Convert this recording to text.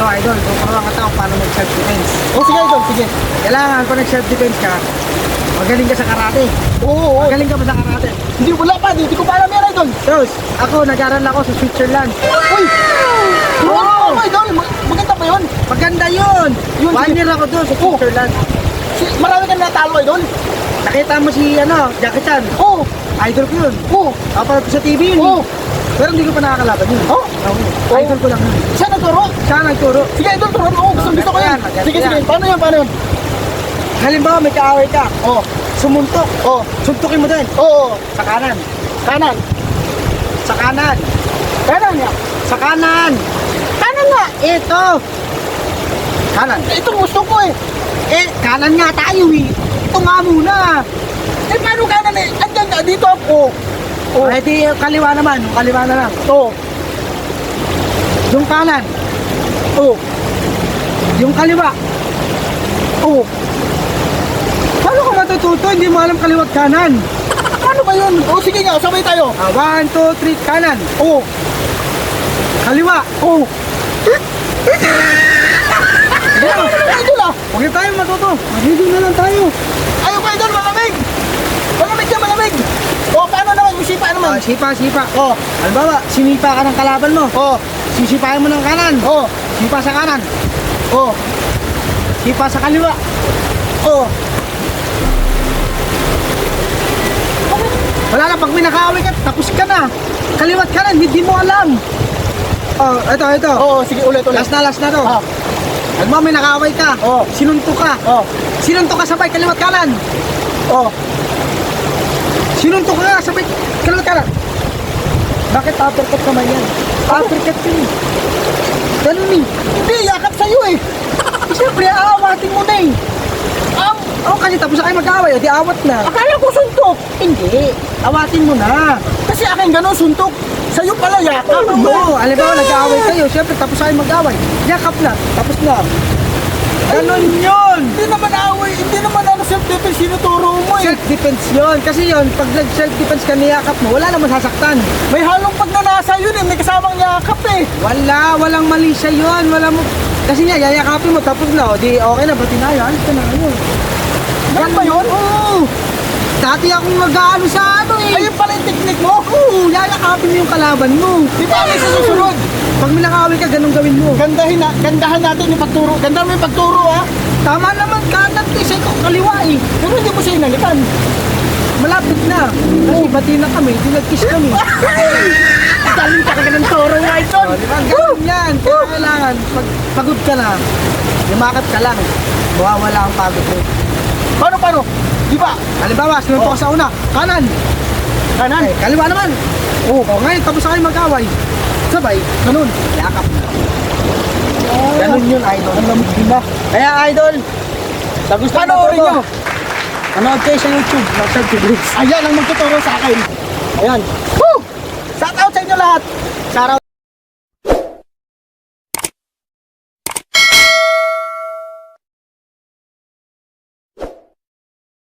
Ito, idol, tuturuan kita kung paano mag-self-defense. Oh, sige idol, sige. Kailangan kung nag-self-defense ka, magaling ka sa karate. Oo. Magaling ka ba sa karate? Hindi, wala pa, hindi ko pa alam yan idol. Tos, ako, nag-aral ako sa Switzerland. Uy! Oo, idol, maganda pa yun. Maganda yun! Yun, 1 sige. year ako doon sa Switzerland. Marami ka natalo idol. Nakita mo si, Jackie Chan. Oo. Idol ko yun. Oo. Kapag sa TV yun. Oo. Pero hindi ko pa nakakalaban yun. Oh? Oo. Idol ko lang yun. Siya nagturo. Siya nagturo. Sige idol, turuan mo. Gusto ko yan. Maganda Sige, yan. sige. Paano yan? Halimbawa, may kaaway ka. Oo. Sumuntok. Oo. Suntukin mo din. Oo. Sa kanan. Kanan. Sa kanan. Kanan nga. Sa kanan. Kanan nga. Ito. Kanan. Itong gusto ko eh. Kanan nga tayo eh. Ito nga muna. Paano kanan eh? Andyan nga, dito ako. Oh. Eh di kaliwa naman. Kaliwa na lang. Oo. Yung kanan. Oo. Yung kaliwa. Oo. Paano ka matututo? Hindi mo alam kaliwat kanan. Paano ba yun? O sige nga, sabay tayo. 1, 2, 3, kanan. Oo. Kaliwa. Oo. Ano na idol ah? Huwag na tayo matuto. Maligo na lang tayo. Ayaw ko idol, malamig. Malamig ka, malamig. O paano naman? Isipa naman. Sipa. Oo. Halimbawa, sinipa ka ng kalaban mo. Oo. Sisipain mo ng kanan. Oo. Sipa sa kanan. Oo. Sipa sa kaliwa. Oo. Wala na, pag may nakaaway ka, tapos ka na. Kaliwat kanan, hindi mo alam. Oh, ito. Oo, sige ulit. Last na to. Ah. Halimbawa, may nakaaway ka. Oo. Sinuntok ka. Oo. Sinuntok ka sabay, kaliwat kanan. Oo. Sinuntok ka sabay, kaliwat kanan. Bakit uppercut naman yan? Uppercut yun eh. Ganun eh. Hindi, yakap sa'yo eh. Siyempre, aawatin mo na eh. Oo, kasi tapos na kayo mag-away, di awat na. Akala ko suntok. Hindi, awatin mo na. Kasi akin ganun suntok. Sa'yo pala yakap. Oo, alam mo, nag-aaway kayo, siyempre tapos na kayo mag-away. Yakap na, tapos na. Ganun yun. Hindi naman away. Hindi naman self-defense sinuturo mo eh. Self-defense yun. Kasi yun, pag nag-self-defense ka niyakap mo, wala namang sasaktan. May halong pagnanasa yun eh. May kasamang yakap eh. Walang mali siya yun. Wala mo. Kasi nga, yayakapin mo, tapos na, o di okay na, pati na yun. Alis ka na, ano. Ganun ba yun? Oo. Dati akong mag-aano sa ano eh. Ayun pala yung technique mo. Oo, yayakapin mo yung kalaban mo. Di ba may susunod? Pag may nakawin ka, ganun gawin mo. Gandahan natin yung pagturo. Gandahan mo yung pagturo ah. Tama naman, kanan kasi ikaw kaliwa eh. Pero hindi mo siya inalikan. Malapit na. Kasi bati na kami, nag-kiss kami. Galing ka ng toro nga ito. O, di ba? Ganun yan. Kaya kailangan, pag pagod ka na, lumakad ka lang. Mawawala ang pagod mo. Paano? Di ba? Halimbawa, sinuntok ka sa una, kanan. Kanan. Eh, kaliwa naman. Oo, ngayon, tapos na kayo mag-away. Sabay, ganun. Yakap na. Ganun yun, idol. Ang lamig din ba? Kaya, idol, sa gusto Panoorin nyo. Manood kayo sa YouTube, mag-subscribe. Ayan ang magtuturo sa akin. Ayan. Woo! Shout out sa inyo lahat. Shout out.